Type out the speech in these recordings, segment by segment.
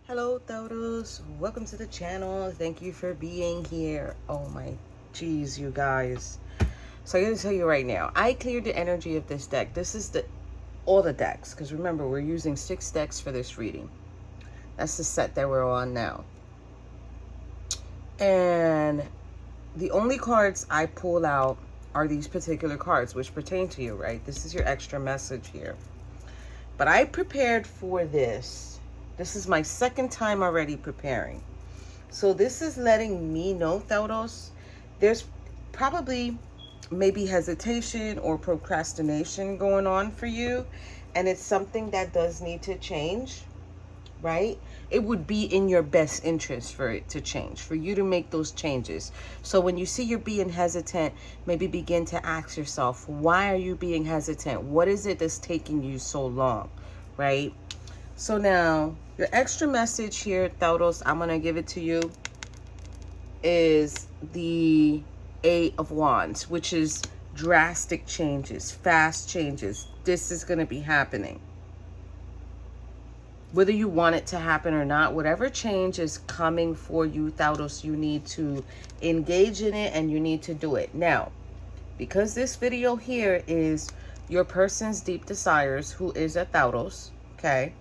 Hello, Taurus. Welcome to the channel. Thank you for being here. Oh my geez, you guys. So I'm going to tell you right now, I cleared the energy of this deck. This is all the decks, because remember, we're using 6 decks for this reading. That's the set that we're on now. And the only cards I pull out are these particular cards, which pertain to you, right? This is your extra message here. But I prepared for this. This is my second time already preparing. So this is letting me know, Taurus, there's probably maybe hesitation or procrastination going on for you. And it's something that does need to change, right? It would be in your best interest for it to change, for you to make those changes. So when you see you're being hesitant, maybe begin to ask yourself, why are you being hesitant? What is it that's taking you so long, right? So now, your extra message here, Taurus, I'm going to give it to you, is the Eight of Wands, which is drastic changes, fast changes. This is going to be happening. Whether you want it to happen or not, whatever change is coming for you, Taurus, you need to engage in it and you need to do it. Now, because this video here is your person's deep desires, who is a Taurus, okay?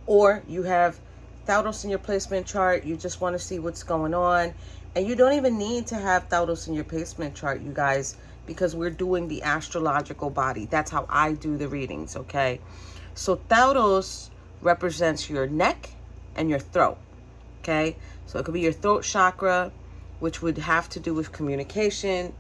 Or you have Taurus in your placement chart, you just want to see what's going on. And you don't even need to have Taurus in your placement chart, you guys, because we're doing the astrological body. That's how I do the readings, okay? So Taurus represents your neck and your throat, okay? So it could be your throat chakra, which would have to do with communication,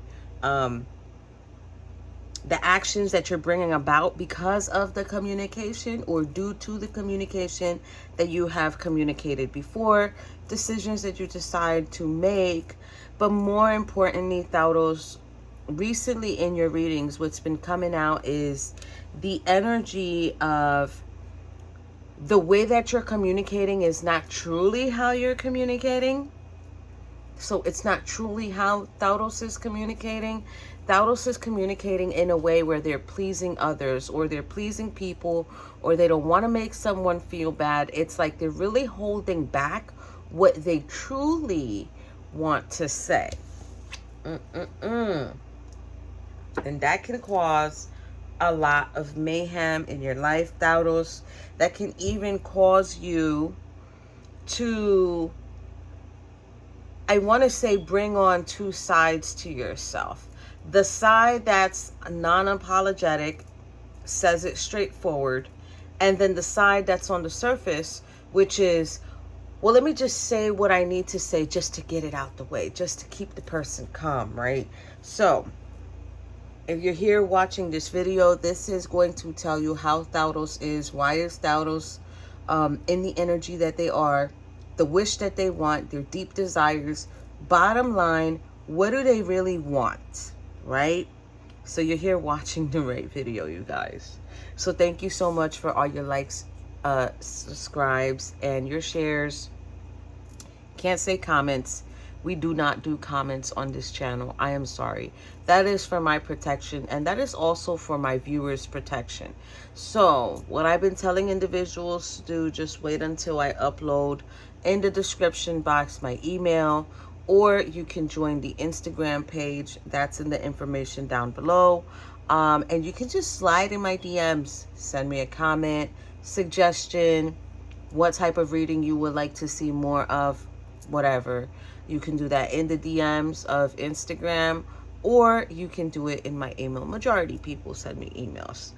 the actions that you're bringing about because of the communication or due to the communication that you have communicated before, decisions that you decide to make. But more importantly, Taurus, recently in your readings, what's been coming out is the energy of the way that you're communicating is not truly how you're communicating. So it's not truly how Taurus is communicating. Taurus is communicating in a way where they're pleasing others, or they're pleasing people, or they don't want to make someone feel bad. It's like they're really holding back what they truly want to say. And that can cause a lot of mayhem in your life, Taurus. That can even cause you to, I want to say, bring on 2 sides to yourself. The side that's non-apologetic, says it straightforward, and then the side that's on the surface, which is, well, let me just say what I need to say just to get it out the way, just to keep the person calm, right? So if you're here watching this video, this is going to tell you how Taurus is, why is Taurus in the energy that they are, the wish that they want, their deep desires. Bottom line, what do they really want, right? So you're here watching the right video, you guys. So thank you so much for all your likes, subscribes, and your shares. Can't say comments. We do not do comments on this channel. I am sorry. That is for my protection, and that is also for my viewers' protection. So what I've been telling individuals to do, just wait until I upload in the description box my email, or you can join the Instagram page. That's in the information down below. And you can just slide in my DMs, send me a comment, suggestion, what type of reading you would like to see more of, whatever. You can do that in the DMs of Instagram, or you can do it in my email. Majority people send me emails.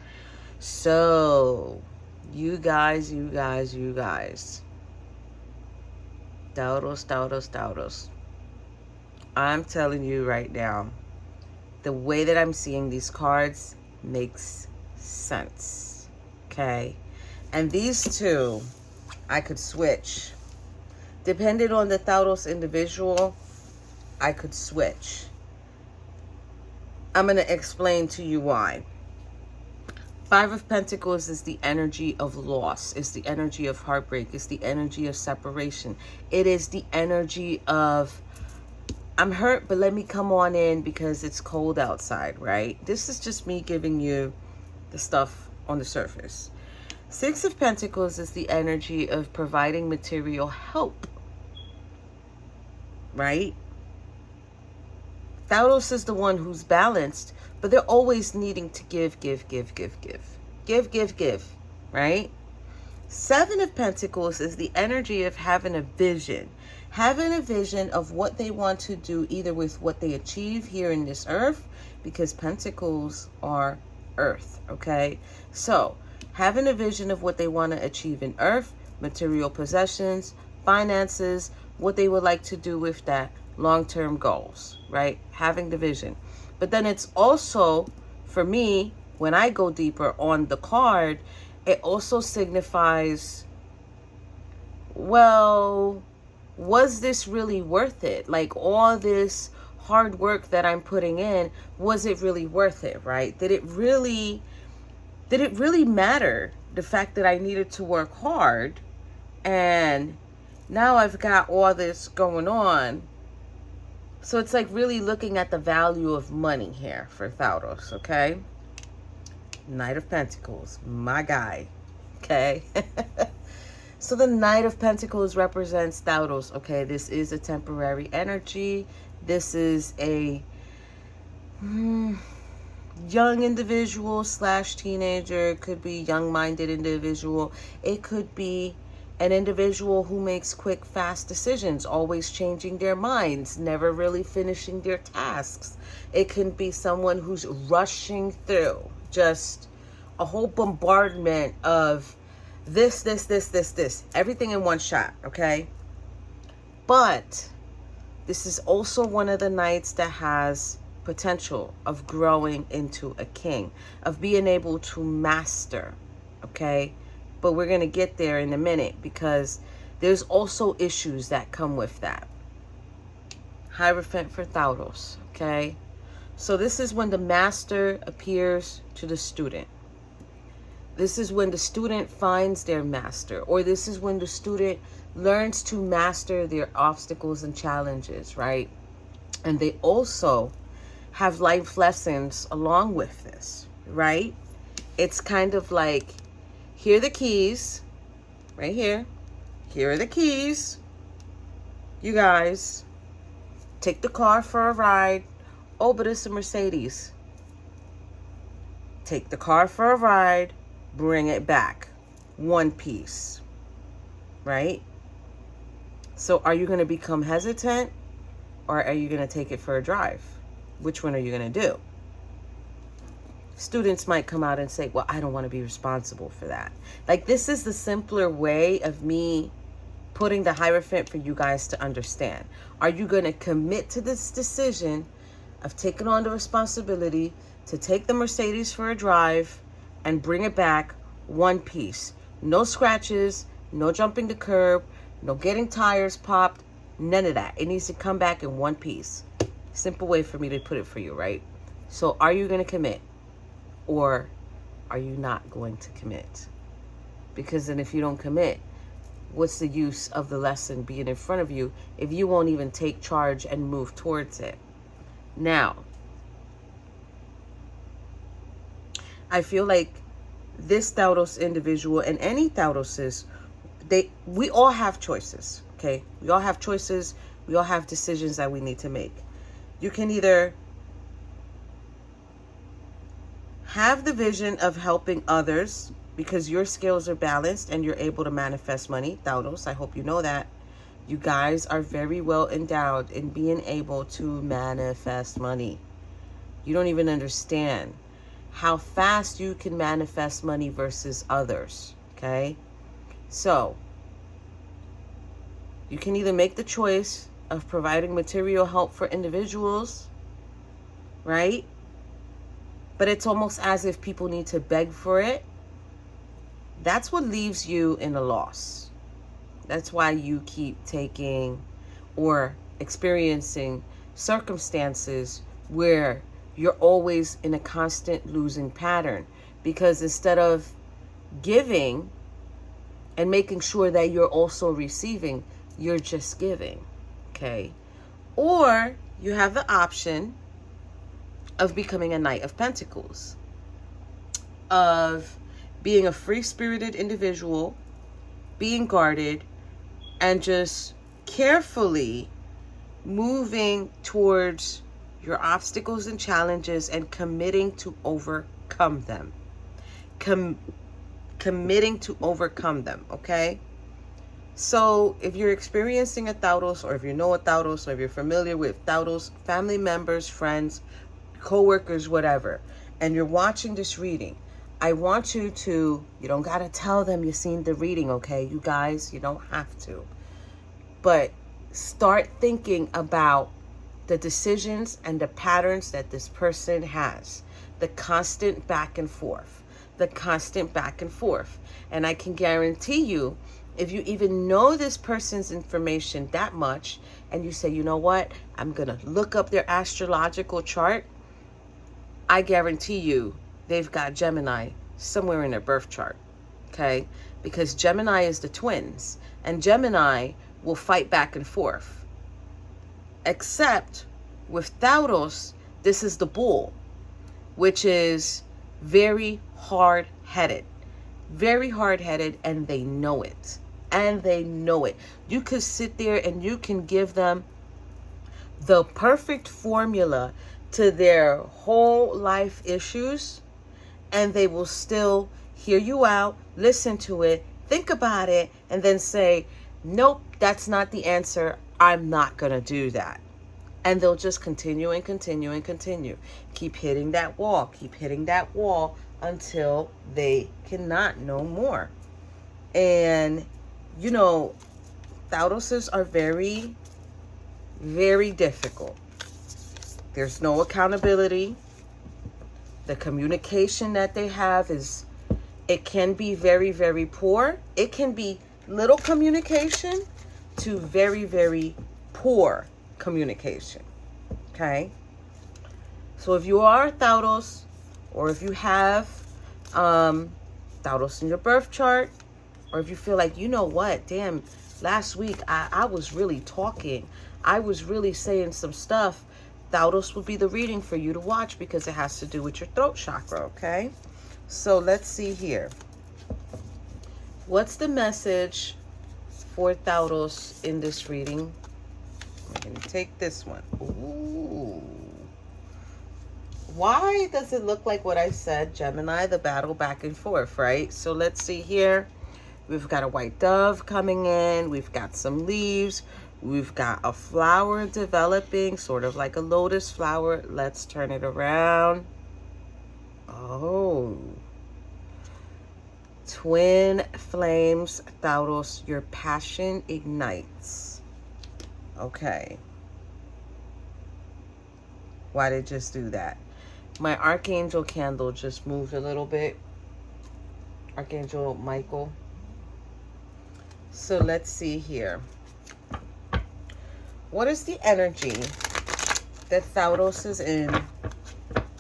So, you guys. Taurus. I'm telling you right now, the way that I'm seeing these cards makes sense, okay? And these 2, I could switch. Depending on the Taurus individual, I could switch. I'm going to explain to you why. 5 of Pentacles is the energy of loss. It's the energy of heartbreak. It's the energy of separation. It is the energy of, I'm hurt, but let me come on in because it's cold outside, right? This is just me giving you the stuff on the surface. Six of Pentacles is the energy of providing material help, right? Taurus is the one who's balanced, but they're always needing to give, right? Seven of Pentacles is the energy of having a vision of what they want to do, either with what they achieve here in this earth, because Pentacles are earth, okay? So having a vision of what they want to achieve in earth, material possessions, finances, what they would like to do with that, long-term goals, right? Having the vision. But then it's also, for me, when I go deeper on the card, it also signifies, well, was this really worth it? Like, all this hard work that I'm putting in, was it really worth it, right? Did it really matter, the fact that I needed to work hard, and now I've got all this going on? So it's like really looking at the value of money here for Taurus, okay? Knight of Pentacles, my guy, okay? So the Knight of Pentacles represents Taurus, okay? This is a temporary energy. This is a young individual / teenager. It could be young-minded individual. It could be an individual who makes quick, fast decisions, always changing their minds, never really finishing their tasks. It can be someone who's rushing through just a whole bombardment of this, everything in one shot, okay? But this is also one of the nights that has potential of growing into a king, of being able to master, okay? But we're going to get there in a minute, because there's also issues that come with that. Hierophant for Taurus, okay? So this is when the master appears to the student. This is when the student finds their master, or this is when the student learns to master their obstacles and challenges, right? And they also have life lessons along with this, right? It's kind of like, here are the keys, right here. Here are the keys. You guys, take the car for a ride. Oh, but it's a Mercedes. Take the car for a ride. Bring it back. One piece, right? So are you going to become hesitant, or are you going to take it for a drive? Which one are you going to do? Students might come out and say, well, I don't want to be responsible for that. Like, this is the simpler way of me putting the Hierophant for you guys to understand. Are you going to commit to this decision of taking on the responsibility to take the Mercedes for a drive and bring it back one piece? No scratches, no jumping the curb, no getting tires popped, none of that. It needs to come back in one piece. Simple way for me to put it for you, right? So are you going to commit? Or are you not going to commit? Because then if you don't commit, what's the use of the lesson being in front of you if you won't even take charge and move towards it? Now, I feel like this Taurus individual, and any Tauruses, we all have choices, okay? We all have choices. We all have decisions that we need to make. You can either have the vision of helping others because your skills are balanced and you're able to manifest money. Taurus, I hope you know that. You guys are very well endowed in being able to manifest money. You don't even understand how fast you can manifest money versus others, okay? So, you can either make the choice of providing material help for individuals, right? But it's almost as if people need to beg for it. That's what leaves you in a loss. That's why you keep taking or experiencing circumstances where you're always in a constant losing pattern. Because instead of giving and making sure that you're also receiving, you're just giving, okay? Or you have the option of becoming a Knight of Pentacles, of being a free-spirited individual, being guarded, and just carefully moving towards your obstacles and challenges and committing to overcome them. Committing to overcome them, okay? So if you're experiencing a Taurus, or if you know a Taurus, or if you're familiar with Taurus, family members, friends, co-workers, whatever, and you're watching this reading, I want you to, you don't got to tell them you've seen the reading, okay? You guys, you don't have to. But start thinking about the decisions and the patterns that this person has. The constant back and forth. The constant back and forth. And I can guarantee you, if you even know this person's information that much, and you say, you know what, I'm going to look up their astrological chart, I guarantee you they've got Gemini somewhere in their birth chart, okay? Because Gemini is the twins, and Gemini will fight back and forth. Except with Taurus, this is the bull, which is very hard-headed. Very hard-headed, and they know it. And they know it. You could sit there and you can give them the perfect formula to their whole life issues, and they will still hear you out, listen to it, think about it, and then say, nope, that's not the answer. I'm not going to do that. And they'll just continue and continue and continue. Keep hitting that wall. Keep hitting that wall until they cannot no more. And, you know, Tauruses are very, very difficult. There's no accountability. The communication that they have is, it can be very, very poor. It can be little communication to very, very poor communication. Okay? So if you are a Taurus, or if you have Taurus in your birth chart, or if you feel like, you know what, damn, last week I was really talking. I was really saying some stuff. Taurus would be the reading for you to watch because it has to do with your throat chakra, okay? So let's see here. What's the message for Taurus in this reading? I'm going to take this one. Ooh. Why does it look like what I said? Gemini, the battle back and forth, right? So let's see here. We've got a white dove coming in. We've got some leaves. We've got a flower developing, sort of like a lotus flower. Let's turn it around. Oh. Twin flames, Taurus, your passion ignites. Okay. Why did it just do that? My Archangel candle just moved a little bit. Archangel Michael. So let's see here. What is the energy that Taurus is in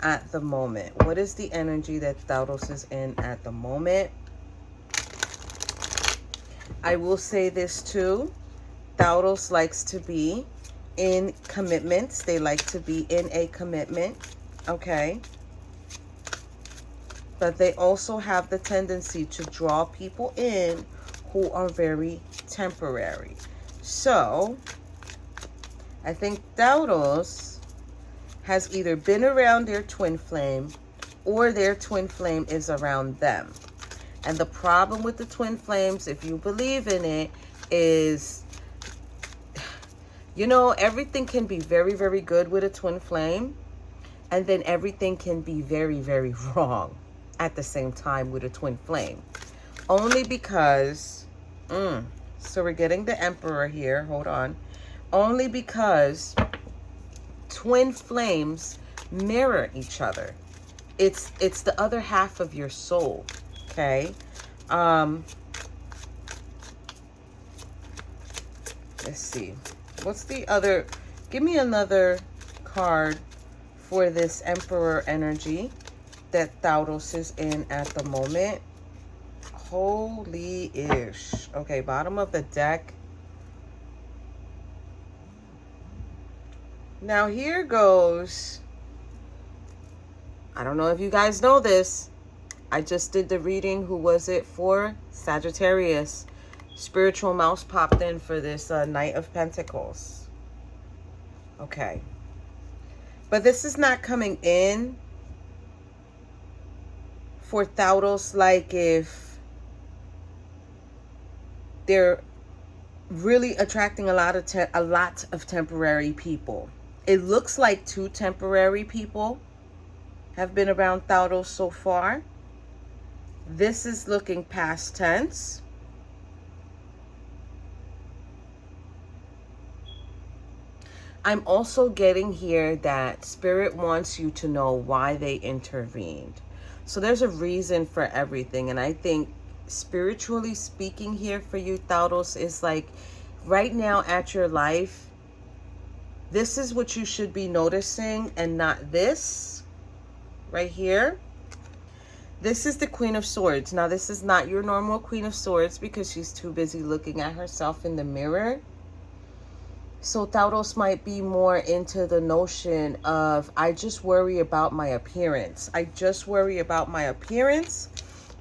at the moment? What is the energy that Taurus is in at the moment? I will say this too. Taurus likes to be in commitments. They like to be in a commitment. Okay. But they also have the tendency to draw people in who are very temporary. So I think Taurus has either been around their twin flame or their twin flame is around them. And the problem with the twin flames, if you believe in it, is, you know, everything can be very, very good with a twin flame. And then everything can be very, very wrong at the same time with a twin flame. Only because, so we're getting the Emperor here. Hold on. Only because twin flames mirror each other. It's the other half of your soul, okay? Let's see. What's the other? Give me another card for this Emperor energy that Taurus is in at the moment. Holy-ish. Okay, bottom of the deck. Now here goes, I don't know if you guys know this, I just did the reading. Who was it for? Sagittarius. Spiritual mouse popped in for this Knight of Pentacles. Okay. But this is not coming in for Taurus like if they're really attracting a lot of temporary people. It looks like 2 temporary people have been around Taurus so far. This is looking past tense. I'm also getting here that Spirit wants you to know why they intervened. So there's a reason for everything. And I think spiritually speaking here for you, Taurus, is like right now at your life, this is what you should be noticing and not this right here. This is the Queen of Swords. Now, this is not your normal Queen of Swords because she's too busy looking at herself in the mirror. So Taurus might be more into the notion of, I just worry about my appearance. I just worry about my appearance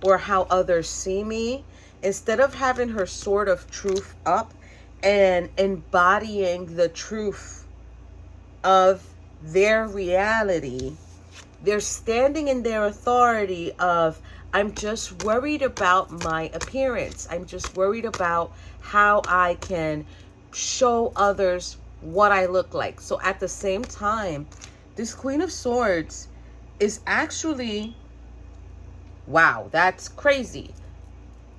or how others see me. Instead of having her sword of truth up and embodying the truth of their reality, they're standing in their authority of, I'm just worried about my appearance. I'm just worried about how I can show others what I look like. So at the same time, this Queen of Swords is actually, wow, that's crazy.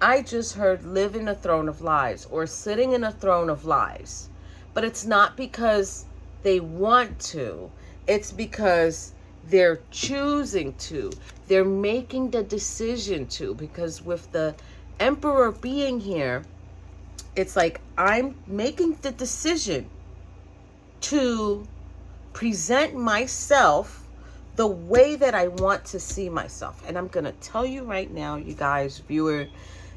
I just heard live in a throne of lies or sitting in a throne of lies. But it's not because they want to. It's because they're choosing to. They're making the decision to. Because with the Emperor being here, it's like I'm making the decision to present myself the way that I want to see myself. And I'm going to tell you right now, you guys, viewer,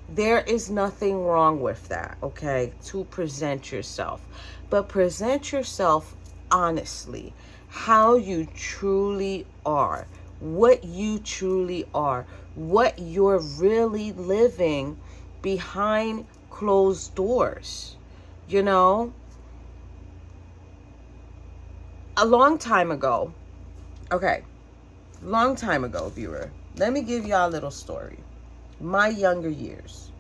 there is nothing wrong with that, okay? To present yourself. But present yourself honestly, how you truly are, what you truly are, what you're really living behind closed doors. You know, a long time ago, viewer, let me give y'all a little story. My younger years,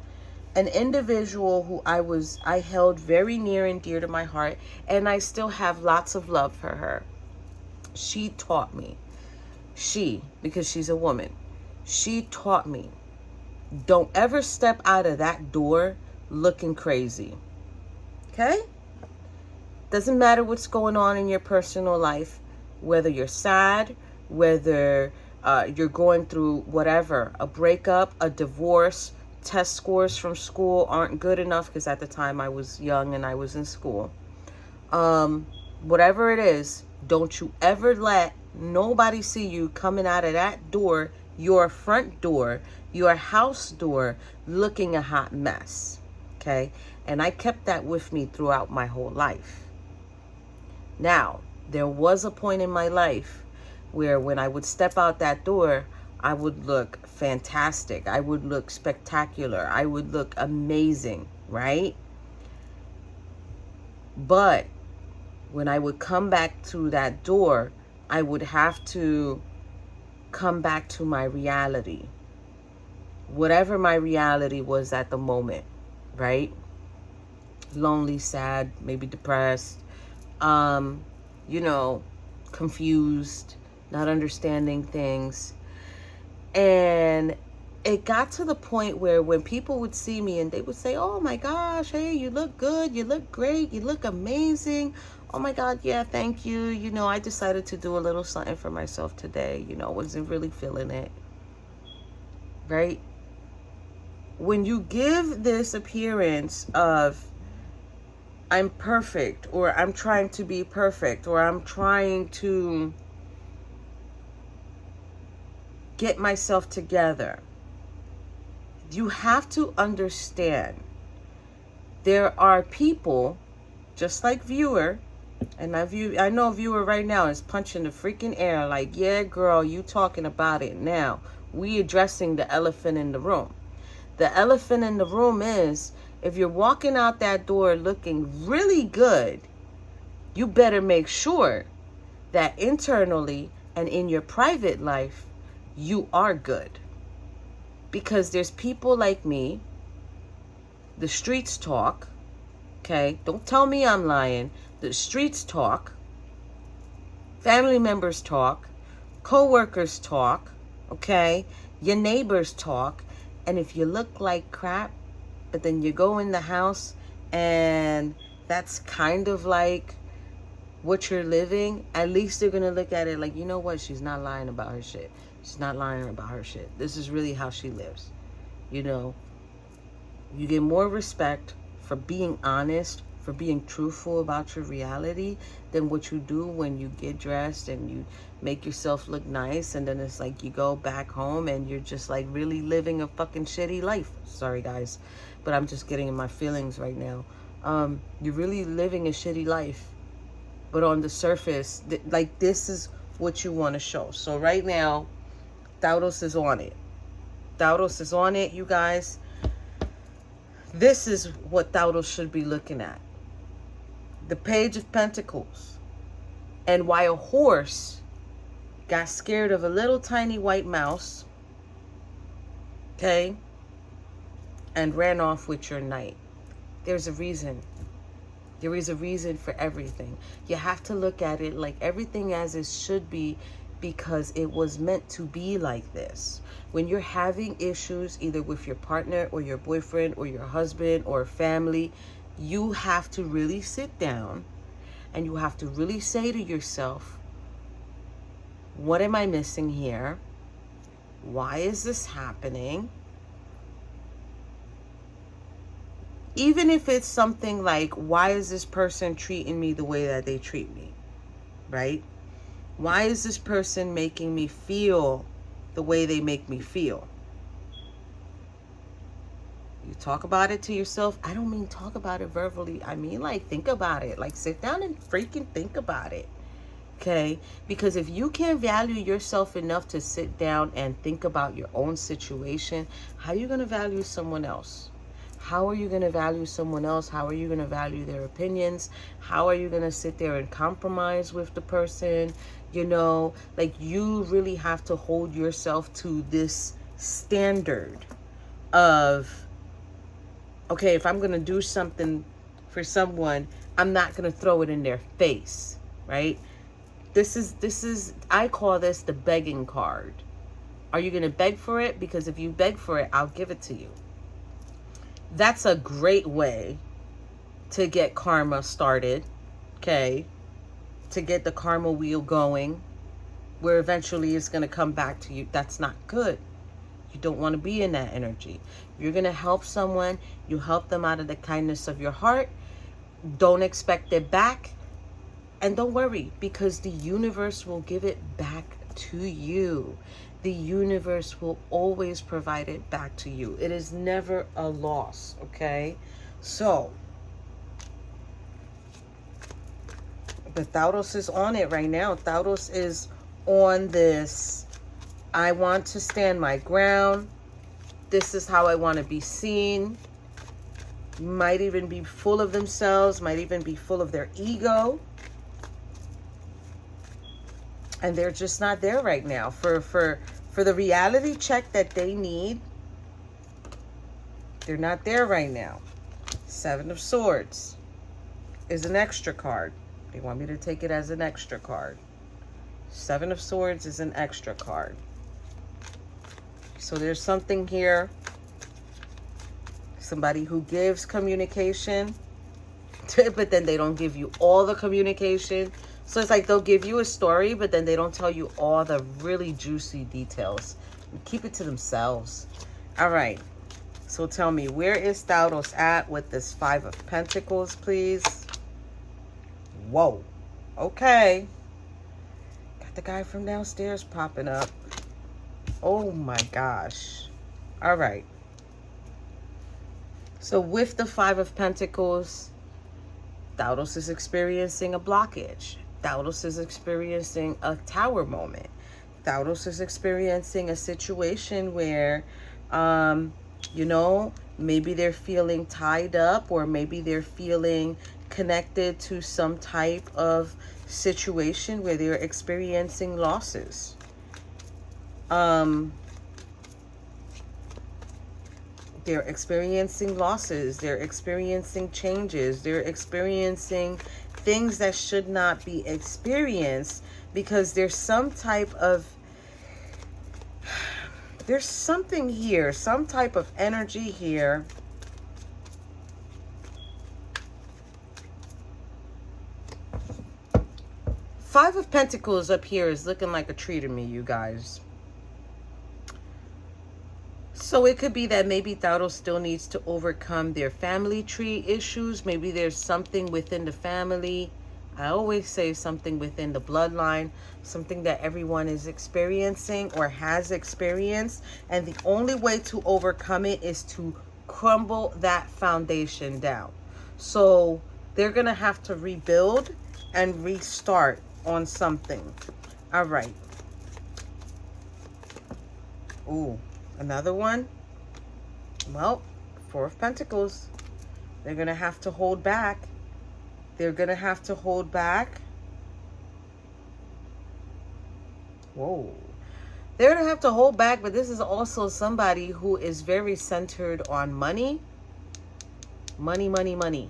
an individual who I held very near and dear to my heart, and I still have lots of love for her. She taught me, because she's a woman, she taught me, don't ever step out of that door looking crazy. Okay? Doesn't matter what's going on in your personal life, whether you're sad, whether you're going through whatever, a breakup, a divorce, test scores from school aren't good enough, because at the time I was young and I was in school. Whatever it is, don't you ever let nobody see you coming out of that door, your front door, your house door, looking a hot mess. Okay? And I kept that with me throughout my whole life. Now, there was a point in my life where when I would step out that door, I would look fantastic. I would look spectacular. I would look amazing, right? But when I would come back through that door, I would have to come back to my reality. Whatever my reality was at the moment, right? Lonely, sad, maybe depressed, confused, not understanding things. And it got to the point where when people would see me and they would say, oh my gosh, hey, you look good, you look great, you look amazing. Oh my God, yeah, thank you. I decided to do a little something for myself today. Wasn't really feeling it. Right? When you give this appearance of I'm perfect, or I'm trying to be perfect, or I'm trying to get myself together, you have to understand there are people just like viewer, and I know viewer right now is punching the freaking air like, yeah, girl, you talking about it now. We addressing the elephant in the room. The elephant in the room is, if you're walking out that door looking really good, you better make sure that internally and in your private life, you are good. Because there's people like me, the streets talk, okay? Don't tell me I'm lying. The streets talk, family members talk, co-workers talk, okay? Your neighbors talk. And if you look like crap, but then you go in the house and that's kind of like what you're living, at least they're going to look at it like, you know what? She's not lying about her shit. She's not lying about her shit. This is really how she lives. You know, you get more respect for being honest, for being truthful about your reality than what you do when you get dressed and you make yourself look nice, and then it's like you go back home and you're just like really living a fucking shitty life. Sorry guys, but I'm just getting in my feelings right now. You're really living a shitty life, but on the surface, like this is what you want to show. So right now, Taurus is on it. Taurus is on it, you guys. This is what Taurus should be looking at. The Page of Pentacles. And why a horse got scared of a little tiny white mouse, okay, and ran off with your knight. There's a reason. There is a reason for everything. You have to look at it like everything as it should be, because it was meant to be like this. When you're having issues either with your partner or your boyfriend or your husband or family, you have to really sit down and you have to really say to yourself, what am I missing here? Why is this happening? Even if it's something like, why is this person treating me the way that they treat me, right? Why is this person making me feel the way they make me feel? You talk about it to yourself. I don't mean talk about it verbally. I mean like think about it. Like sit down and freaking think about it. Okay? Because if you can't value yourself enough to sit down and think about your own situation, how are you going to value someone else? How are you going to value someone else? How are you going to value their opinions? How are you going to sit there and compromise with the person? You know, like you really have to hold yourself to this standard of, okay, if I'm going to do something for someone, I'm not going to throw it in their face, right? This is, I call this the begging card. Are you going to beg for it? Because if you beg for it, I'll give it to you. That's a great way to get karma started, okay? To get the karma wheel going, where eventually it's going to come back to you. That's not good. You don't want to be in that energy. You're going to help someone. You help them out of the kindness of your heart. Don't expect it back. And don't worry, because the universe will give it back to you. The universe will always provide it back to you. It is never a loss, okay? So, the Taurus is on it right now. Taurus is on this. I want to stand my ground. This is how I want to be seen. Might even be full of themselves. Might even be full of their ego. And they're just not there right now. For the reality check that they need, they're not there right now. Seven of Swords is an extra card. They want me to take it as an extra card. Seven of Swords is an extra card. So there's something here. Somebody who gives communication, but then they don't give you all the communication. So it's like they'll give you a story, but then they don't tell you all the really juicy details. Keep it to themselves. All right. So tell me, where is Taurus at with this Five of Pentacles, please? Whoa. Okay. Got the guy from downstairs popping up. Oh my gosh. All right. So with the Five of Pentacles, Taurus is experiencing a blockage. Taurus is experiencing a tower moment. Taurus is experiencing a situation where, you know, maybe they're feeling tied up, or maybe they're feeling connected to some type of situation where they're experiencing losses. They're experiencing losses. They're experiencing changes. They're experiencing things that should not be experienced, because there's some type of, there's something here, some type of energy here. Five of Pentacles up here is looking like a tree to me, you guys. So it could be that maybe Taurus still needs to overcome their family tree issues. Maybe there's something within the family. I always say something within the bloodline, something that everyone is experiencing or has experienced. And the only way to overcome it is to crumble that foundation down. So they're going to have to rebuild and restart on something. All right. Ooh. Another one. Well, Four of Pentacles. They're going to have to hold back. They're going to have to hold back. Whoa. They're going to have to hold back, but this is also somebody who is very centered on money. Money, money, money.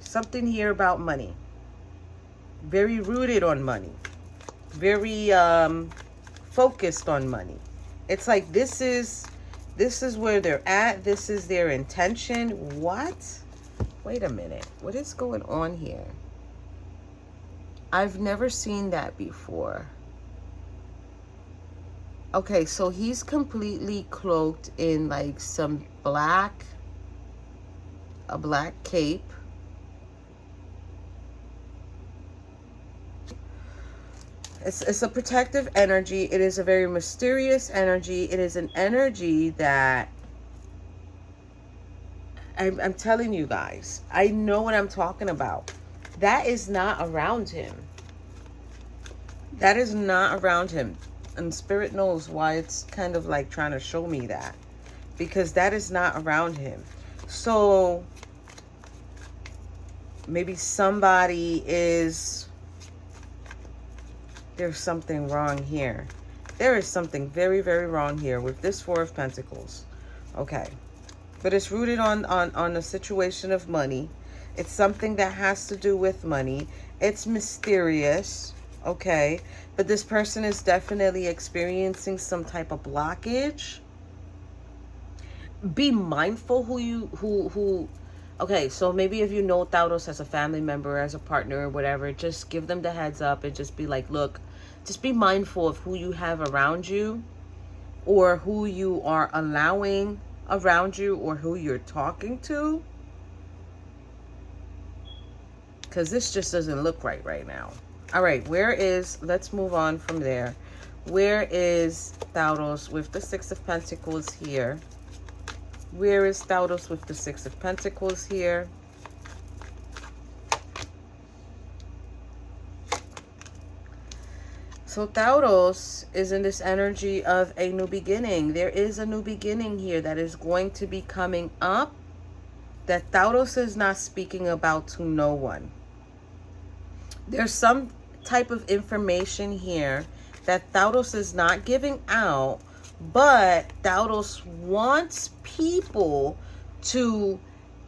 Something here about money. Very rooted on money. Very focused on money. It's like this is where they're at. This is their intention. What? Wait a minute. What is going on here? I've never seen that before. Okay, so he's completely cloaked in like some a black cape. It's a protective energy. It is a very mysterious energy. It is an energy that I'm telling you guys, I know what I'm talking about. That is not around him. That is not around him. And Spirit knows why it's kind of like trying to show me that. Because that is not around him. So maybe somebody is... There's something wrong here. There is something very, very wrong here with this Four of Pentacles. Okay. But it's rooted on a situation of money. It's something that has to do with money. It's mysterious. Okay. But this person is definitely experiencing some type of blockage. Be mindful who okay, so maybe if you know Taurus as a family member, as a partner or whatever, just give them the heads up and just be like, look, just be mindful of who you have around you, or who you are allowing around you, or who you're talking to. Because this just doesn't look right now. All right, let's move on from there. Where is Taurus with the Six of Pentacles here? Where is Taurus with the Six of Pentacles here? So Taurus is in this energy of a new beginning. There is a new beginning here that is going to be coming up, that Taurus is not speaking about to no one. There's some type of information here that Taurus is not giving out, but Taurus wants people to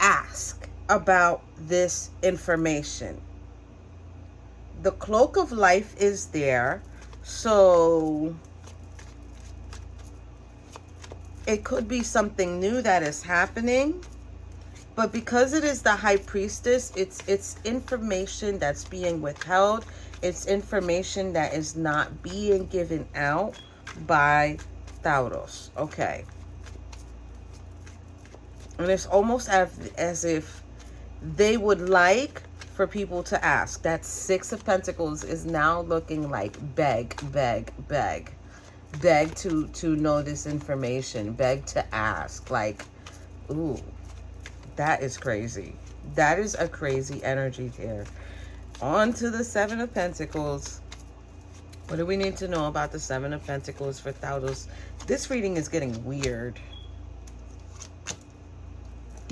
ask about this information. The cloak of life is there, so it could be something new that is happening. But because it is the High Priestess, it's information that's being withheld. It's information that is not being given out by Taurus. Okay. And it's almost as if they would like for people to ask. That Six of Pentacles is now looking like beg to know this information, beg to ask. Like, ooh, that is crazy. That is a crazy energy here. On to the Seven of Pentacles. What do we need to know about the Seven of Pentacles for Taurus? This reading is getting weird.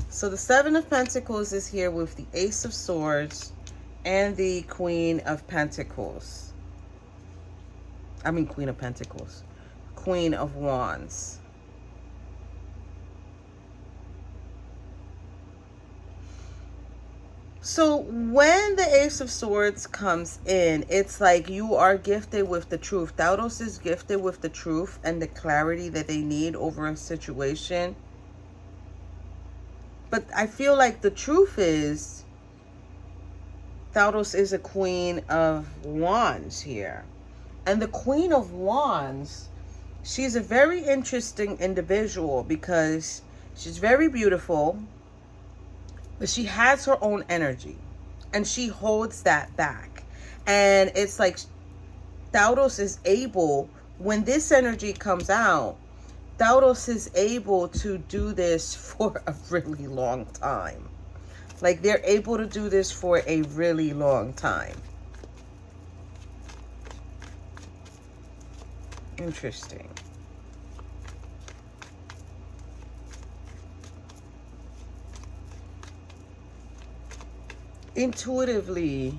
So the Seven of Pentacles is here with the Ace of Swords and the Queen of Pentacles. I mean Queen of Pentacles. Queen of Wands. So when the Ace of Swords comes in, it's like you are gifted with the truth. Taurus is gifted with the truth and the clarity that they need over a situation. But I feel like the truth is Taurus is a Queen of Wands here. And the Queen of Wands, she's a very interesting individual because she's very beautiful. But she has her own energy and she holds that back. And it's like Taurus is able, when this energy comes out, Taurus is able to do this for a really long time. Like they're able to do this for a really long time. Interesting. Intuitively,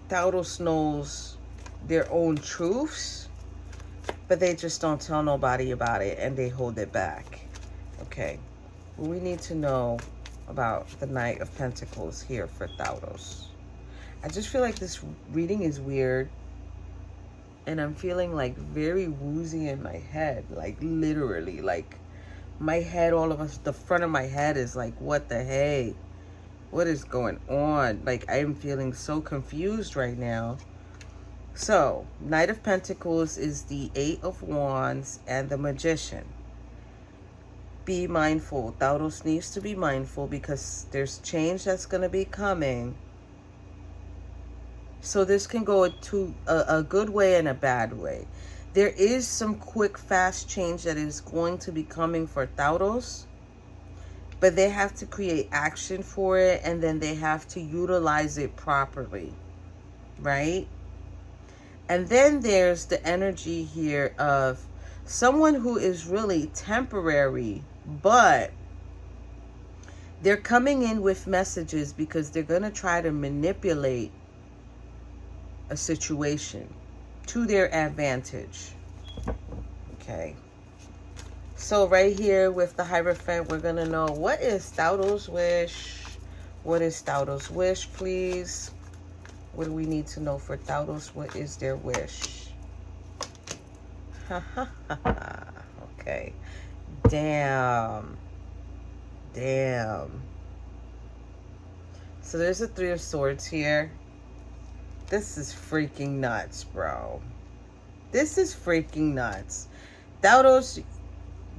Taurus knows their own truths, but they just don't tell nobody about it and they hold it back. Okay, well, we need to know about the Knight of Pentacles here for Taurus. I just feel like this reading is weird and I'm feeling like very woozy in my head, like literally, like my head, all of us, the front of my head is like, what the hey? What is going on? Like, I am feeling so confused right now. So, Knight of Pentacles is the Eight of Wands and the Magician. Be mindful. Taurus needs to be mindful because there's change that's going to be coming. So this can go to a good way and a bad way. There is some quick, fast change that is going to be coming for Taurus, but they have to create action for it and then they have to utilize it properly, right? And then there's the energy here of someone who is really temporary, but they're coming in with messages because they're going to try to manipulate a situation to their advantage. Okay. So right here with the Hierophant, we're going to know what is Taurus' wish. What is Taurus' wish, please? What do we need to know for Taurus? What is their wish? Okay. Damn. So there's a Three of Swords here. This is freaking nuts, bro. This is freaking nuts. Taurus,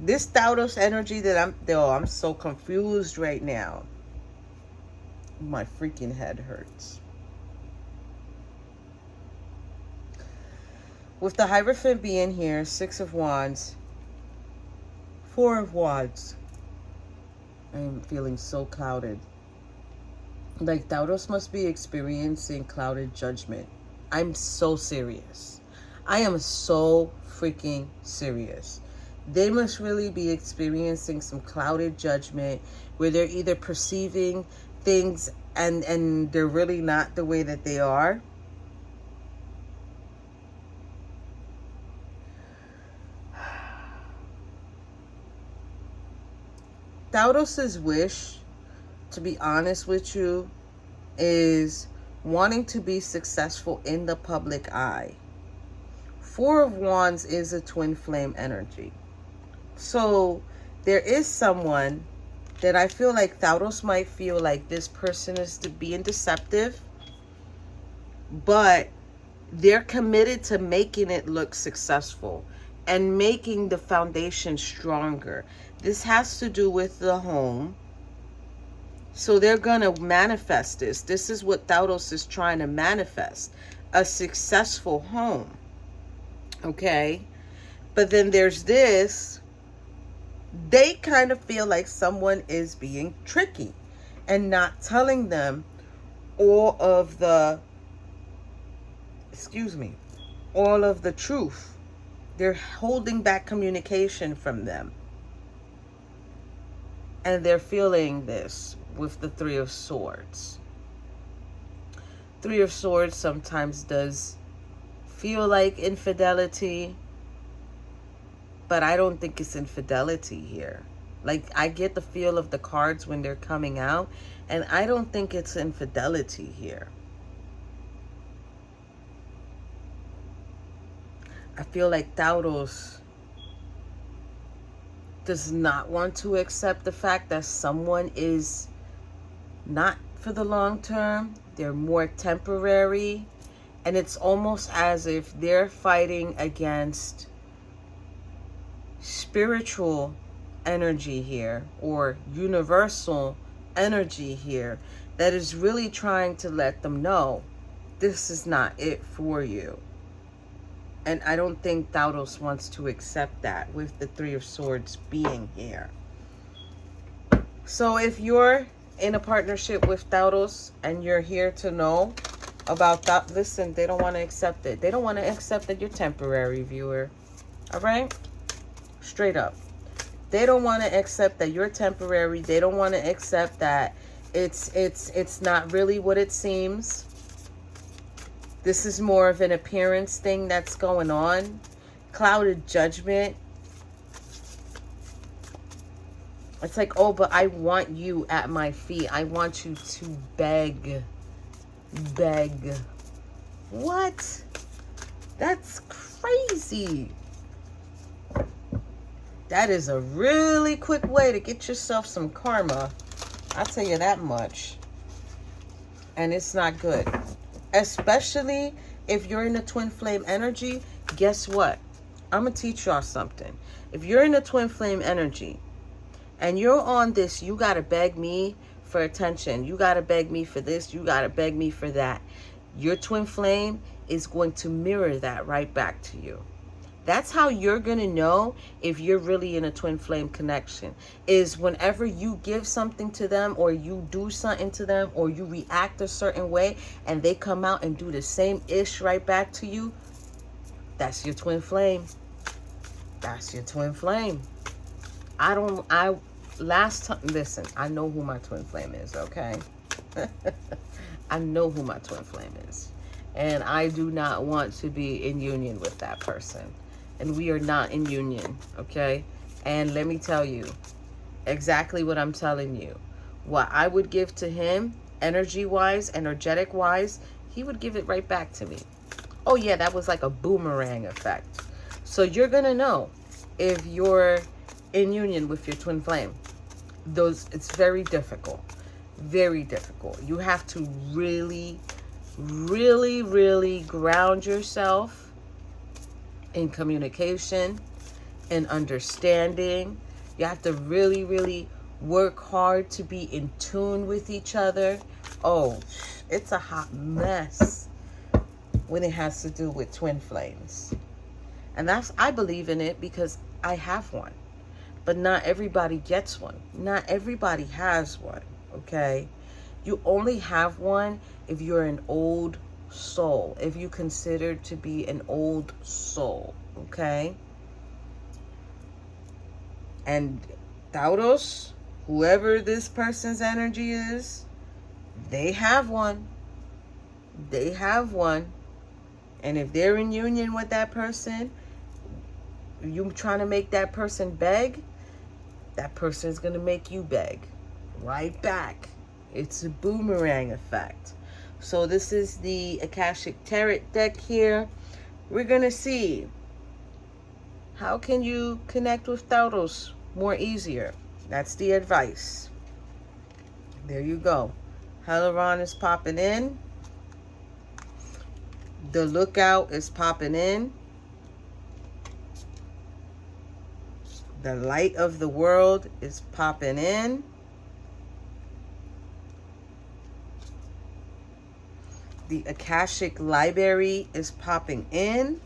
this Taurus energy that I'm so confused right now. My freaking head hurts. With the Hierophant being here, Six of Wands, Four of Wands. I am feeling so clouded. Like Taurus must be experiencing clouded judgment. I'm so serious. I am so freaking serious. They must really be experiencing some clouded judgment where they're either perceiving things and they're really not the way that they are. Taurus's wish, to be honest with you, is wanting to be successful in the public eye. Four of Wands is a twin flame energy. So there is someone that I feel like Taurus might feel like this person is being deceptive, but they're committed to making it look successful and making the foundation stronger. This has to do with the home. So they're going to manifest this. This is what Taurus is trying to manifest. A successful home. Okay? But then there's this. They kind of feel like someone is being tricky and not telling them all of the, all of the truth. They're holding back communication from them. And they're feeling this with the Three of Swords. Three of Swords sometimes does feel like infidelity, but I don't think it's infidelity here. Like, I get the feel of the cards when they're coming out, and I don't think it's infidelity here. I feel like Taurus does not want to accept the fact that someone is not for the long term. They're more temporary. And it's almost as if they're fighting against spiritual energy here, or universal energy here, that is really trying to let them know this is not it for you. And I don't think Taurus wants to accept that with the Three of Swords being here. So if you're in a partnership with Taurus and you're here to know about that, listen, they don't want to accept it. They don't want to accept that you're temporary, viewer. All right? Straight up. They don't want to accept that you're temporary. They don't want to accept that it's not really what it seems. This is more of an appearance thing that's going on. Clouded judgment. It's like, oh, but I want you at my feet. I want you to beg. Beg. What? That's crazy. That is a really quick way to get yourself some karma. I'll tell you that much. And it's not good. Especially if you're in the twin flame energy. Guess what? I'm going to teach y'all something. If you're in the twin flame energy and you're on this, you got to beg me for attention. You got to beg me for this. You got to beg me for that. Your twin flame is going to mirror that right back to you. That's how you're going to know if you're really in a twin flame connection, is whenever you give something to them, or you do something to them, or you react a certain way and they come out and do the same ish right back to you. That's your twin flame. That's your twin flame. Last time, listen, I know who my twin flame is, okay? I know who my twin flame is. And I do not want to be in union with that person. And we are not in union, okay? And let me tell you exactly what I'm telling you. What I would give to him, energy-wise, energetic-wise, he would give it right back to me. Oh, yeah, that was like a boomerang effect. So you're going to know if you're in union with your twin flame. It's very difficult. Very difficult. You have to really, really, really ground yourself in communication and understanding. You have to really, really work hard to be in tune with each other. Oh, it's a hot mess when it has to do with twin flames. And I believe in it because I have one. But not everybody gets one. Not everybody has one, okay? You only have one if you're an old soul, if you consider to be an old soul, okay? And Taurus, whoever this person's energy is, they have one. They have one. And if they're in union with that person, you trying to make that person beg, that person's going to make you beg right back. It's a boomerang effect. So this is the Akashic Tarot deck here. We're going to see how can you connect with Taurus more easier. That's the advice. There you go. Hieron is popping in. The Lookout is popping in. The Light of the World is popping in. The Akashic Library is popping in.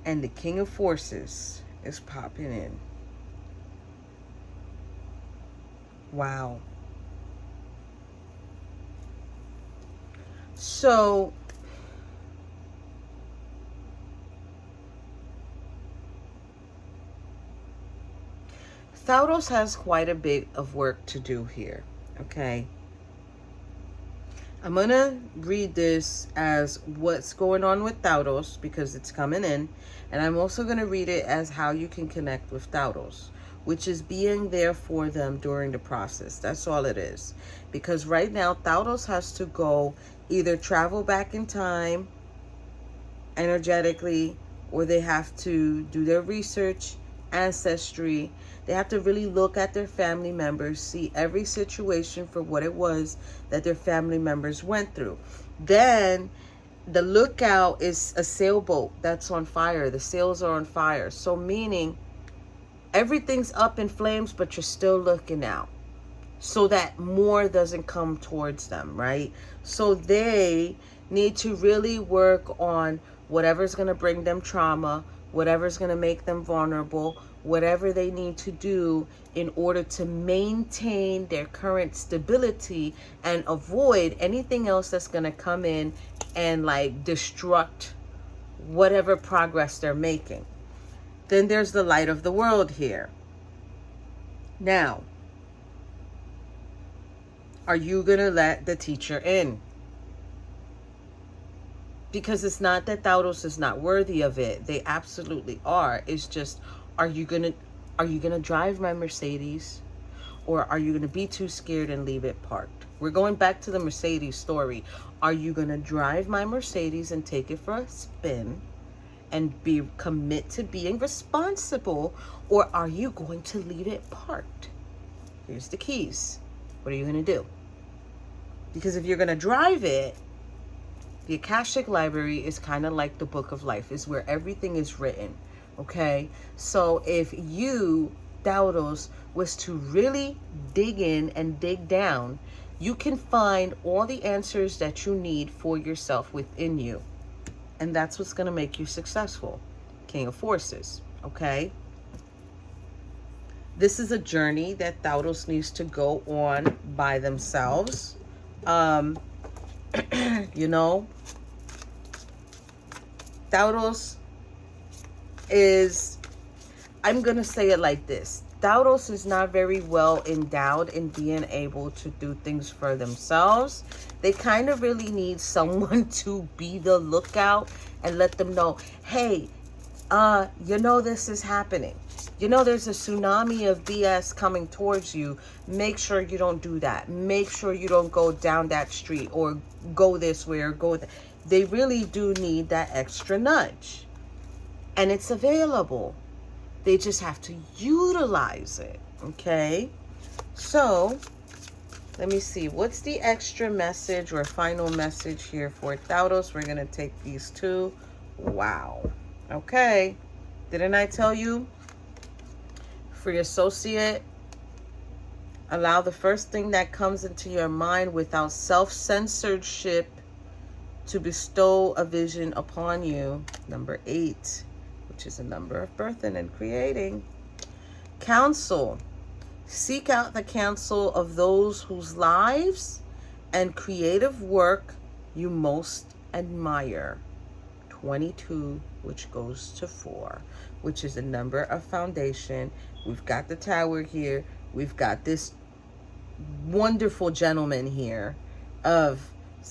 And the King of Forces is popping in. Wow. So Taurus has quite a bit of work to do here, okay? I'm going to read this as what's going on with Taurus because it's coming in. And I'm also going to read it as how you can connect with Taurus, which is being there for them during the process. That's all it is. Because right now, Taurus has to go either travel back in time energetically, or they have to do their research, ancestry. They have to really look at their family members, see every situation for what it was that their family members went through. Then the lookout is a sailboat that's on fire. The sails are on fire. So meaning everything's up in flames, but you're still looking out so that more doesn't come towards them, right? So they need to really work on whatever's going to bring them trauma, whatever's going to make them vulnerable, whatever they need to do in order to maintain their current stability and avoid anything else that's going to come in and like destruct whatever progress they're making. Then there's the light of the world here. Now, are you going to let the teacher in? Because it's not that Taurus is not worthy of it. They absolutely are. It's just, are you gonna drive my Mercedes, or are you gonna be too scared and leave it parked? We're going back to the Mercedes story. Are you gonna drive my Mercedes and take it for a spin and commit to being responsible, or are you going to leave it parked? Here's the keys. What are you gonna do? Because if you're gonna drive it, the Akashic Library is kind of like the Book of Life. Is where everything is written, okay? So if you, Taurus, was to really dig in and dig down, you can find all the answers that you need for yourself within you. And that's what's going to make you successful. King of Forces, okay? This is a journey that Taurus needs to go on by themselves. You know, Taurus is, I'm going to say it like this. Taurus is not very well endowed in being able to do things for themselves. They kind of really need someone to be the lookout and let them know, hey, you know, this is happening. You know, there's a tsunami of BS coming towards you. Make sure you don't do that. Make sure you don't go down that street or go this way or go. They really do need that extra nudge. And it's available. They just have to utilize it. Okay? So, let me see. What's the extra message or final message here for Taurus? We're going to take these two. Wow. Okay. Didn't I tell you? Free associate. Allow the first thing that comes into your mind without self-censorship to bestow a vision upon you. Number 8, which is a number of birthing and creating. Counsel. Seek out the counsel of those whose lives and creative work you most admire. 22, which goes to 4, which is a number of foundation. We've got the Tower here. We've got this wonderful gentleman here of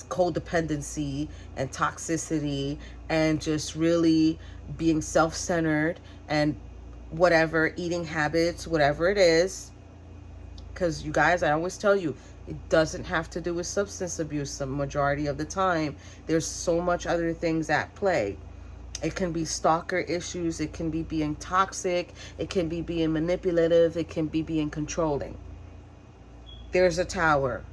codependency and toxicity and just really being self-centered and whatever, eating habits, whatever it is. Because you guys, I always tell you, it doesn't have to do with substance abuse the majority of the time. There's so much other things at play. It can be stalker issues. It can be being toxic. It can be being manipulative. It can be being controlling. There's a Tower.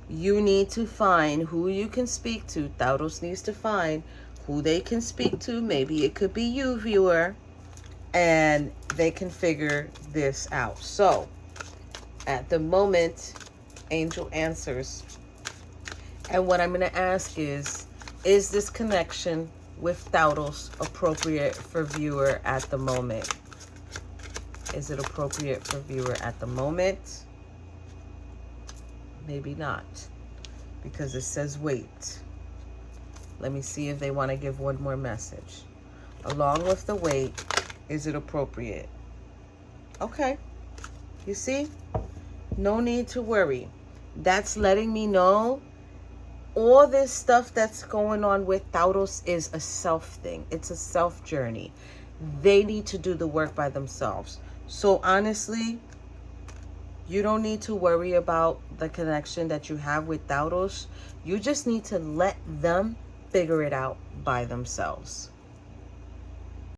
You need to find who you can speak to. Taurus needs to find who they can speak to. Maybe it could be you, viewer. And they can figure this out. So, at the moment, angel answers. And what I'm going to ask is this connection with Taurus appropriate for viewer at the moment? Is it appropriate for viewer at the moment? Maybe not, because it says wait. Let me see if they want to give one more message. Along with the weight, is it appropriate? Okay. You see? No need to worry. That's letting me know all this stuff that's going on with Taurus is a self thing. It's a self journey. They need to do the work by themselves. So honestly, you don't need to worry about the connection that you have with Taurus. You just need to let them figure it out by themselves.